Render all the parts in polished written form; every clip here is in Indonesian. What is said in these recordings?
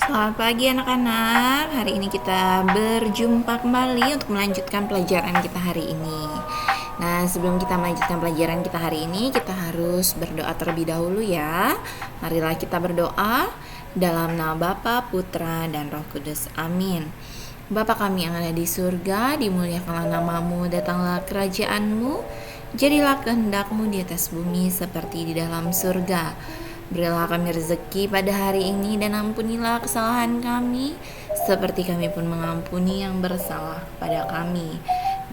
Selamat pagi anak-anak. Hari ini kita berjumpa kembali untuk melanjutkan pelajaran kita hari ini. Nah, sebelum kita melanjutkan pelajaran kita hari ini, kita harus berdoa terlebih dahulu ya. Marilah kita berdoa dalam nama Bapa, Putra, dan Roh Kudus. Amin. Bapa kami yang ada di surga, dimuliakanlah namamu, datanglah kerajaanmu, jadilah kehendakmu di atas bumi seperti di dalam surga. Berilah kami rezeki pada hari ini dan ampunilah kesalahan kami seperti kami pun mengampuni yang bersalah kepada kami.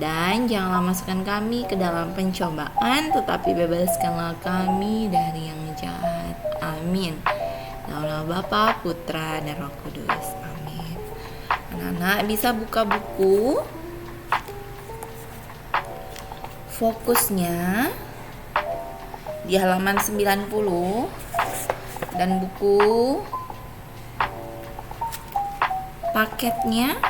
Dan janganlah masukkan kami ke dalam pencobaan, tetapi bebaskanlah kami dari yang jahat. Amin. Dalam nama Bapa, Putra, dan Roh Kudus. Amin. Anak-anak bisa buka buku. Fokusnya di halaman 90 dan buku paketnya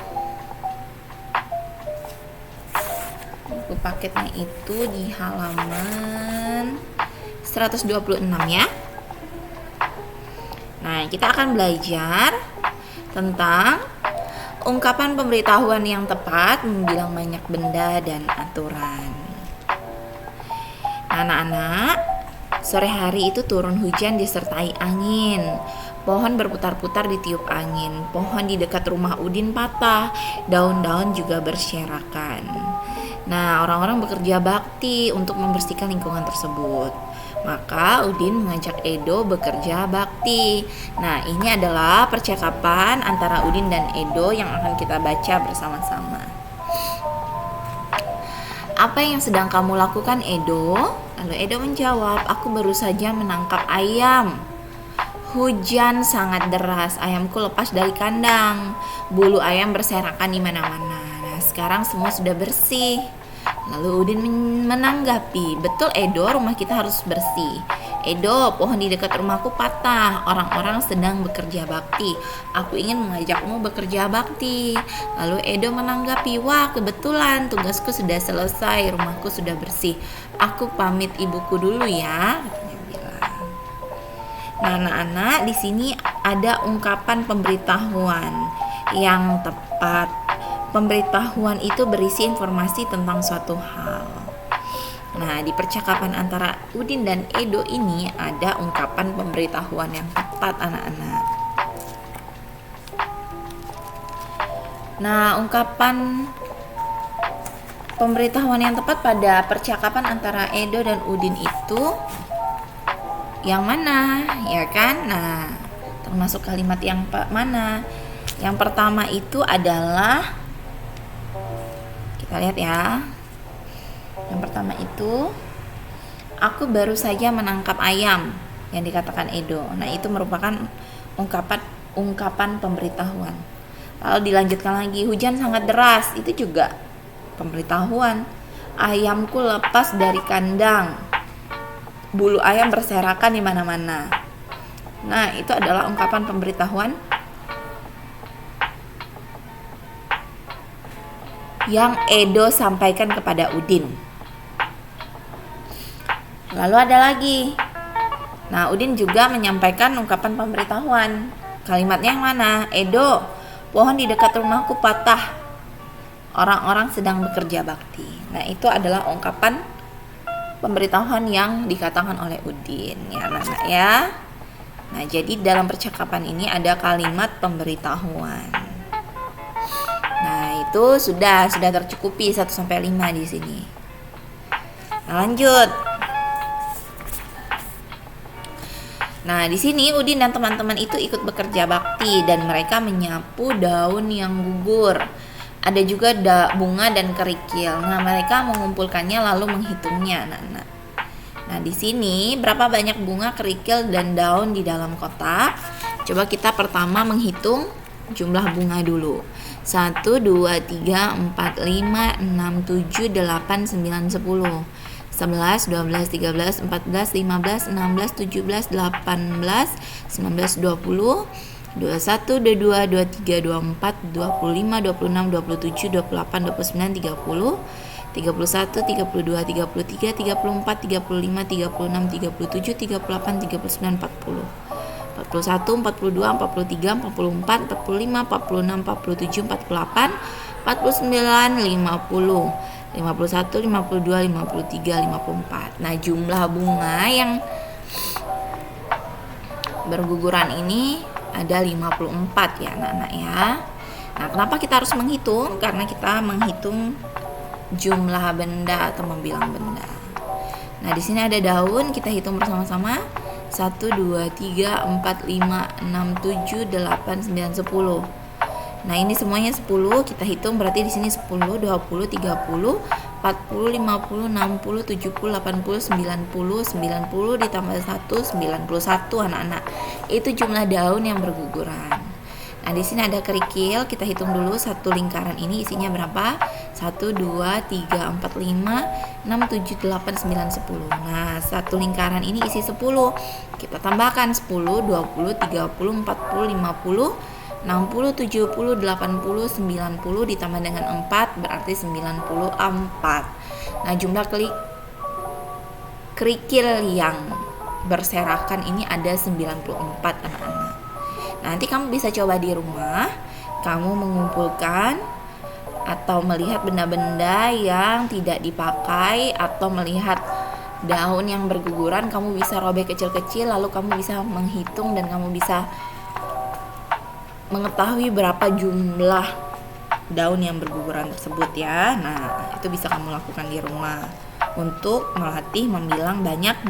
itu di halaman 126 ya. Nah, kita akan belajar tentang ungkapan pemberitahuan yang tepat membilang banyak benda dan aturan. Anak-anak, sore hari itu turun hujan disertai angin. Pohon berputar-putar ditiup angin. Pohon di dekat rumah Udin patah. Daun-daun juga berserakan. Nah, orang-orang bekerja bakti untuk membersihkan lingkungan tersebut. Maka Udin mengajak Edo bekerja bakti. Nah, ini adalah percakapan antara Udin dan Edo yang akan kita baca bersama-sama. Apa yang sedang kamu lakukan, Edo? Lalu Edo menjawab, aku baru saja menangkap ayam. Hujan sangat deras, ayamku lepas dari kandang. Bulu ayam berserakan di mana-mana. Nah, sekarang semua sudah bersih. Lalu Udin menanggapi, betul Edo, rumah kita harus bersih. Edo, pohon di dekat rumahku patah. Orang-orang sedang bekerja bakti. Aku ingin mengajakmu bekerja bakti. Lalu Edo menanggapi, wah kebetulan tugasku sudah selesai, rumahku sudah bersih. Aku pamit ibuku dulu ya, katanya bilang. Nah, anak-anak, di sini ada ungkapan pemberitahuan yang tepat. Pemberitahuan itu berisi informasi tentang suatu hal. Nah, di percakapan antara Udin dan Edo ini ada ungkapan pemberitahuan yang tepat, anak-anak. Nah, ungkapan pemberitahuan yang tepat pada percakapan antara Edo dan Udin itu yang mana, ya kan? Nah, termasuk kalimat yang mana? Yang pertama itu adalah, kita lihat ya. Yang pertama itu, aku baru saja menangkap ayam, yang dikatakan Edo. Nah, itu merupakan ungkapan pemberitahuan. Lalu dilanjutkan lagi, hujan sangat deras, itu juga pemberitahuan. Ayamku lepas dari kandang. Bulu ayam berserakan di mana-mana. Nah, itu adalah ungkapan pemberitahuan yang Edo sampaikan kepada Udin. Lalu ada lagi. Nah, Udin juga menyampaikan ungkapan pemberitahuan. Kalimatnya yang mana? Edo, pohon di dekat rumahku patah. Orang-orang sedang bekerja bakti. Nah, itu adalah ungkapan pemberitahuan yang dikatakan oleh Udin. Ya, anak-anak ya. Nah, jadi dalam percakapan ini ada kalimat pemberitahuan. Nah, itu sudah tercukupi 1-5 di sini. Nah, lanjut. Nah, di sini Udin dan teman-teman itu ikut bekerja bakti dan mereka menyapu daun yang gugur. Ada juga bunga dan kerikil. Nah, mereka mengumpulkannya lalu menghitungnya, anak-anak. Nah, di sini berapa banyak bunga, kerikil, dan daun di dalam kotak? Coba kita pertama menghitung jumlah bunga dulu. 1, 2, 3, 4, 5, 6, 7, 8, 9, 10. 11, 12, 13, 14, 15, 16, 17, 18, 19, 20, 21, 22, 23, 24, 25, 26, 27, 28, 29, 30, 31, 32, 33, 34, 35, 36, 37, 38, 39, 40. 41, 42, 43, 44, 45, 46, 47, 48, 49, 50, 51, 52, 53, 54. Nah, jumlah bunga yang berguguran ini ada 54 ya anak-anak ya. Nah, kenapa kita harus menghitung? Karena kita menghitung jumlah benda atau membilang benda. Nah, di sini ada daun, kita hitung bersama-sama. 1, 2, 3, 4, 5, 6, 7, 8, 9, 10. Nah, ini semuanya 10, kita hitung berarti di sini 10, 20, 30, 40, 50, 60, 70, 80, 90, 90 ditambah 1, 91 anak-anak. Itu jumlah daun yang berguguran. Nah, di sini ada kerikil, kita hitung dulu satu lingkaran ini isinya berapa? 1, 2, 3, 4, 5, 6, 7, 8, 9, 10. Nah, satu lingkaran ini isi 10. Kita tambahkan 10, 20, 30, 40, 50, 60, 70, 80, 90 ditambah dengan 4 berarti 94. Nah, jumlah kerikil yang berserakan ini ada 94 anak-anak. Nanti kamu bisa coba di rumah, kamu mengumpulkan atau melihat benda-benda yang tidak dipakai atau melihat daun yang berguguran, kamu bisa robek kecil-kecil lalu kamu bisa menghitung dan kamu bisa mengetahui berapa jumlah daun yang berguguran tersebut ya. Nah, itu bisa kamu lakukan di rumah untuk melatih membilang banyak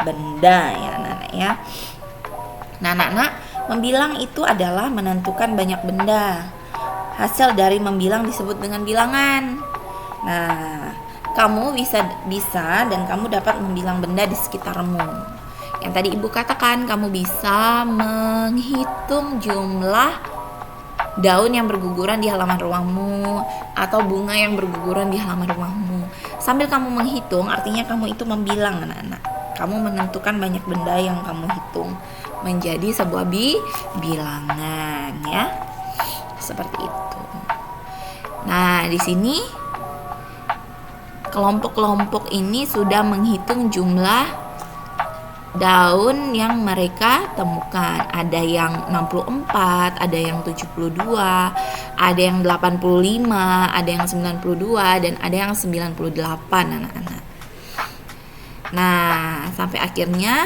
benda ya anak-anak ya. Nah, anak-anak, membilang itu adalah menentukan banyak benda. Hasil dari membilang disebut dengan bilangan. Nah, kamu bisa dan kamu dapat membilang benda di sekitarmu. Yang tadi Ibu katakan, kamu bisa menghitung jumlah daun yang berguguran di halaman rumahmu atau bunga yang berguguran di halaman rumahmu. Sambil kamu menghitung, artinya kamu itu membilang anak-anak. Kamu menentukan banyak benda yang kamu hitung menjadi sebuah bilangan ya. Seperti itu. Nah, di sini kelompok-kelompok ini sudah menghitung jumlah daun yang mereka temukan. Ada yang 64, ada yang 72, ada yang 85, ada yang 92 dan ada yang 98 anak-anak. Nah, sampai akhirnya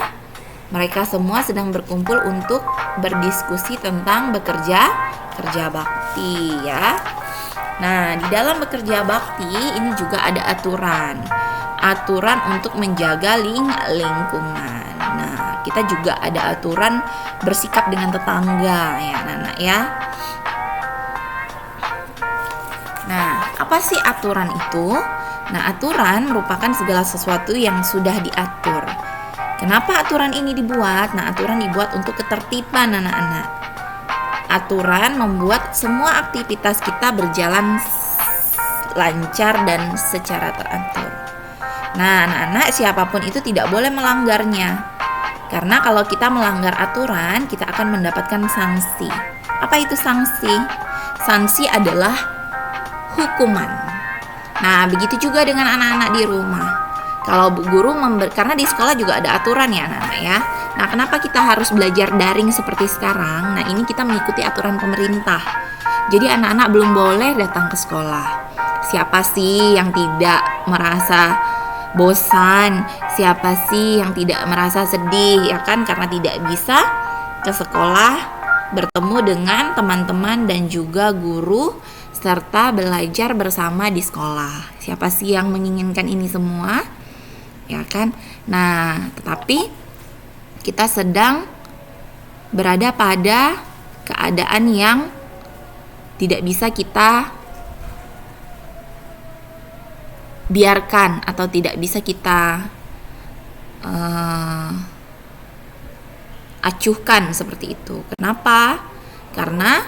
mereka semua sedang berkumpul untuk berdiskusi tentang bekerja bakti ya. Nah, di dalam bekerja bakti ini juga ada aturan untuk menjaga lingkungan. Nah, kita juga ada aturan bersikap dengan tetangga ya anak-anak ya. Nah, apa sih aturan itu? Nah, aturan merupakan segala sesuatu yang sudah diatur. Kenapa aturan ini dibuat? Nah, aturan dibuat untuk ketertiban anak-anak. Aturan membuat semua aktivitas kita berjalan lancar dan secara teratur. Nah, anak-anak, siapapun itu tidak boleh melanggarnya. Karena kalau kita melanggar aturan, kita akan mendapatkan sanksi. Apa itu sanksi? Sanksi adalah hukuman. Nah, begitu juga dengan anak-anak di rumah. Kalau guru karena di sekolah juga ada aturan ya anak-anak ya. Nah, kenapa kita harus belajar daring seperti sekarang? Nah, ini kita mengikuti aturan pemerintah. Jadi anak-anak belum boleh datang ke sekolah. Siapa sih yang tidak merasa bosan? Siapa sih yang tidak merasa sedih? Ya kan, karena tidak bisa ke sekolah bertemu dengan teman-teman dan juga guru serta belajar bersama di sekolah. Siapa sih yang menginginkan ini semua? Ya kan? Nah, tetapi kita sedang berada pada keadaan yang tidak bisa kita biarkan atau tidak bisa kita acuhkan seperti itu. Kenapa? Karena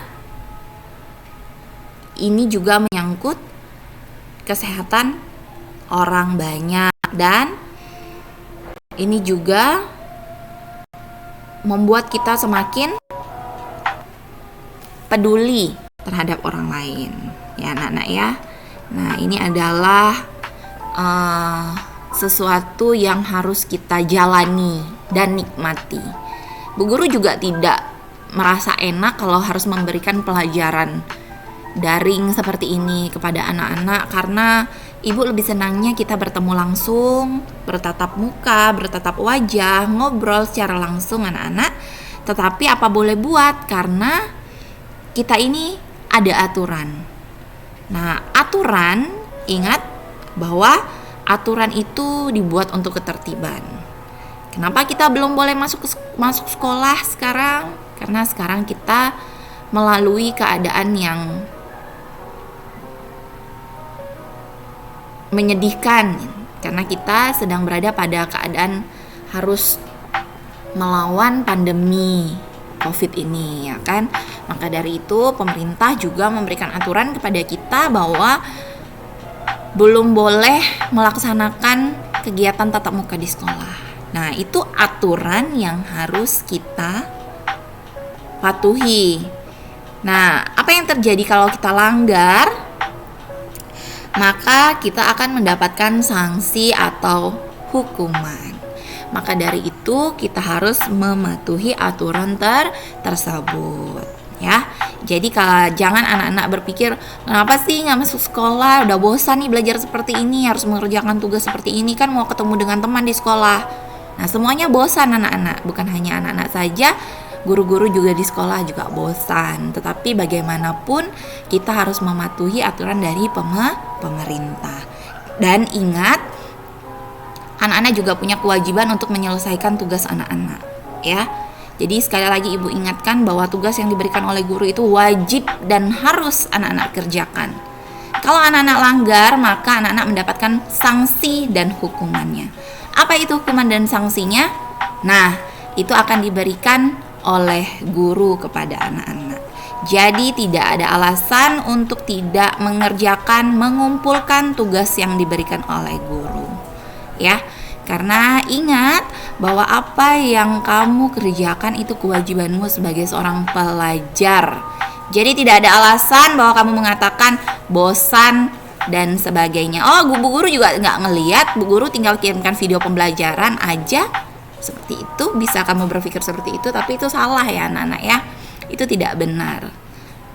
ini juga menyangkut kesehatan orang banyak dan ini juga membuat kita semakin peduli terhadap orang lain ya anak-anak ya. Nah, ini adalah sesuatu yang harus kita jalani dan nikmati. Bu guru juga tidak merasa enak kalau harus memberikan pelajaran daring seperti ini kepada anak-anak, karena ibu lebih senangnya kita bertemu langsung, bertatap muka, bertatap wajah, ngobrol secara langsung anak-anak. Tetapi apa boleh buat, karena kita ini ada aturan. Nah, aturan, ingat bahwa aturan itu dibuat untuk ketertiban. Kenapa kita belum boleh masuk sekolah sekarang? Karena sekarang kita melalui keadaan yang menyedihkan, karena kita sedang berada pada keadaan harus melawan pandemi COVID ini, ya kan? Maka dari itu pemerintah juga memberikan aturan kepada kita bahwa belum boleh melaksanakan kegiatan tatap muka di sekolah. Nah, itu aturan yang harus kita patuhi. Nah, apa yang terjadi kalau kita langgar? Maka kita akan mendapatkan sanksi atau hukuman. Maka dari itu kita harus mematuhi aturan tersebut, ya. Jadi jangan anak-anak berpikir, kenapa sih nggak masuk sekolah, udah bosan nih belajar seperti ini, harus mengerjakan tugas seperti ini, kan mau ketemu dengan teman di sekolah. Nah, semuanya bosan anak-anak, bukan hanya anak-anak saja, guru-guru juga di sekolah juga bosan. Tetapi bagaimanapun kita harus mematuhi aturan dari pemerintah. Dan ingat, anak-anak juga punya kewajiban untuk menyelesaikan tugas anak-anak, ya. Jadi sekali lagi ibu ingatkan bahwa tugas yang diberikan oleh guru itu wajib dan harus anak-anak kerjakan. Kalau anak-anak langgar, maka anak-anak mendapatkan sanksi dan hukumannya. Apa itu hukuman dan sanksinya? Nah, itu akan diberikan oleh guru kepada anak-anak. Jadi tidak ada alasan untuk tidak mengumpulkan tugas yang diberikan oleh guru, ya. Karena ingat bahwa apa yang kamu kerjakan itu kewajibanmu sebagai seorang pelajar. Jadi tidak ada alasan bahwa kamu mengatakan bosan dan sebagainya. Oh, bu guru juga nggak ngeliat, bu guru tinggal kirimkan video pembelajaran aja. Seperti itu, bisa kamu berpikir seperti itu, tapi itu salah ya anak-anak ya. Itu tidak benar.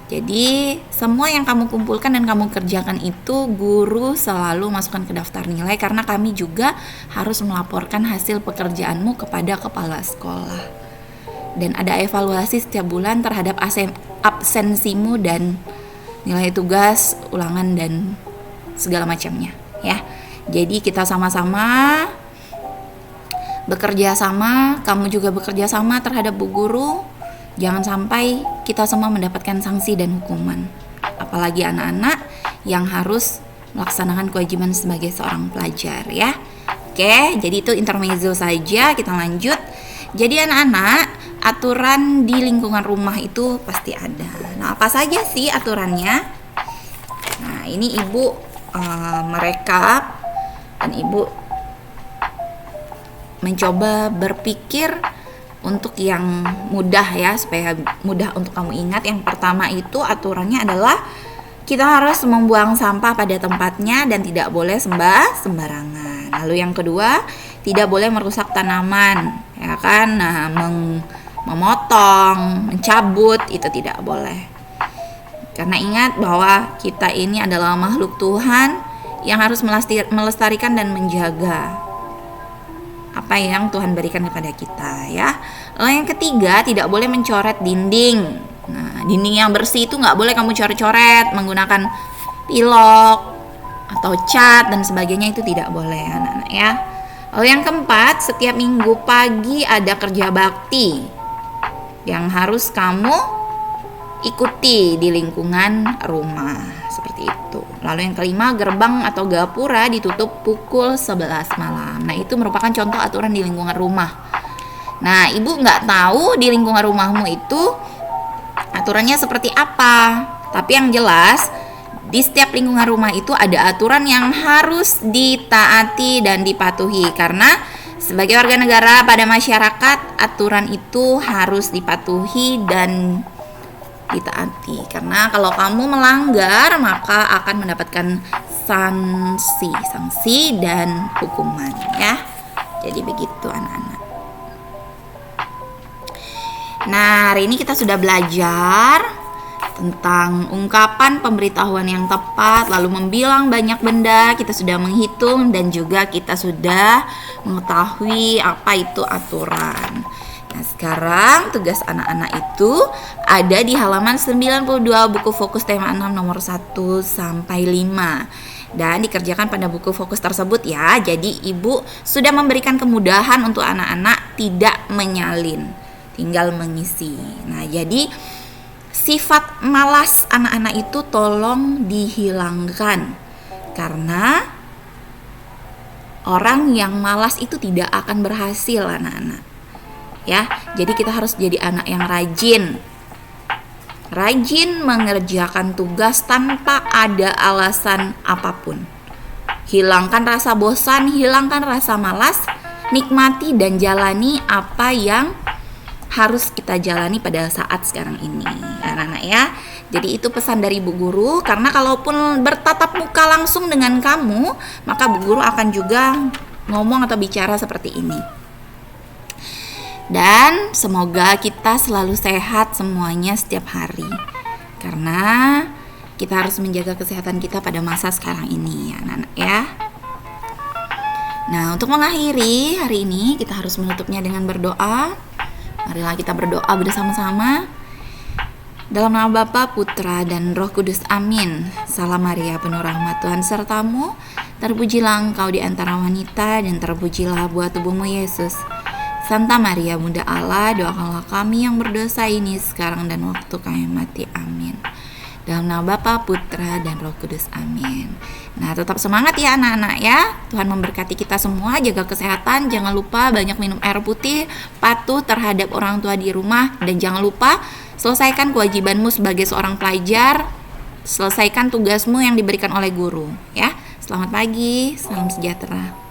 Jadi semua yang kamu kumpulkan dan kamu kerjakan itu guru selalu masukkan ke daftar nilai, karena kami juga harus melaporkan hasil pekerjaanmu kepada kepala sekolah. Dan ada evaluasi setiap bulan terhadap absensimu dan nilai tugas, ulangan dan segala macamnya ya. Jadi kita sama-sama bekerja sama, kamu juga bekerja sama terhadap bu guru. Jangan sampai kita semua mendapatkan sanksi dan hukuman. Apalagi anak-anak yang harus melaksanakan kewajiban sebagai seorang pelajar ya. Oke, jadi itu intermezzo saja, kita lanjut. Jadi anak-anak, aturan di lingkungan rumah itu pasti ada. Nah, apa saja sih aturannya? Nah, ini ibu merekap dan ibu mencoba berpikir untuk yang mudah ya, supaya mudah untuk kamu ingat. Yang pertama itu aturannya adalah kita harus membuang sampah pada tempatnya dan tidak boleh sembarangan. Lalu yang kedua, tidak boleh merusak tanaman, ya kan? Nah, memotong, mencabut itu tidak boleh. Karena ingat bahwa kita ini adalah makhluk Tuhan yang harus melestarikan dan menjaga apa yang Tuhan berikan kepada kita ya. Lalu yang ketiga, tidak boleh mencoret dinding. Nah, dinding yang bersih itu nggak boleh kamu coret-coret menggunakan pilok atau cat dan sebagainya, itu tidak boleh anak-anak ya. Lalu yang keempat, setiap minggu pagi ada kerja bakti yang harus kamu ikuti di lingkungan rumah, seperti itu. Lalu yang kelima, gerbang atau gapura ditutup pukul 11 malam. Nah, itu merupakan contoh aturan di lingkungan rumah. Nah, ibu nggak tahu di lingkungan rumahmu itu aturannya seperti apa. Tapi yang jelas, di setiap lingkungan rumah itu ada aturan yang harus ditaati dan dipatuhi. Karena sebagai warga negara pada masyarakat, aturan itu harus dipatuhi dan ditaati. Karena kalau kamu melanggar, maka akan mendapatkan sanksi dan hukuman ya. Jadi begitu anak-anak. Nah, hari ini kita sudah belajar tentang ungkapan pemberitahuan yang tepat, lalu membilang banyak benda, kita sudah menghitung dan juga kita sudah mengetahui apa itu aturan. Nah, sekarang tugas anak-anak itu ada di halaman 92 buku fokus tema 6 nomor 1 sampai 5. Dan dikerjakan pada buku fokus tersebut ya. Jadi ibu sudah memberikan kemudahan untuk anak-anak tidak menyalin, tinggal mengisi. Nah, jadi sifat malas anak-anak itu tolong dihilangkan, karena orang yang malas itu tidak akan berhasil anak-anak. Ya, jadi kita harus jadi anak yang rajin mengerjakan tugas tanpa ada alasan apapun. Hilangkan rasa bosan, hilangkan rasa malas, nikmati dan jalani apa yang harus kita jalani pada saat sekarang ini, anak-anak ya. Jadi itu pesan dari Bu Guru, karena kalaupun bertatap muka langsung dengan kamu, maka Bu Guru akan juga ngomong atau bicara seperti ini. Dan semoga kita selalu sehat semuanya setiap hari, karena kita harus menjaga kesehatan kita pada masa sekarang ini, anak-anak ya. Nah, untuk mengakhiri hari ini kita harus menutupnya dengan berdoa. Marilah kita berdoa bersama-sama. Dalam nama Bapa, Putra, dan Roh Kudus. Amin. Salam Maria, penuh rahmat Tuhan sertamu. Terpujilah engkau di antara wanita, dan terpujilah buah tubuhmu Yesus. Santa Maria, Bunda Allah, doakanlah kami yang berdosa ini sekarang dan waktu kami mati. Amin. Dalam nama Bapa, Putra, dan Roh Kudus. Amin. Nah, tetap semangat ya anak-anak ya. Tuhan memberkati kita semua, jaga kesehatan, jangan lupa banyak minum air putih, patuh terhadap orang tua di rumah, dan jangan lupa selesaikan kewajibanmu sebagai seorang pelajar, selesaikan tugasmu yang diberikan oleh guru ya. Selamat pagi, salam sejahtera.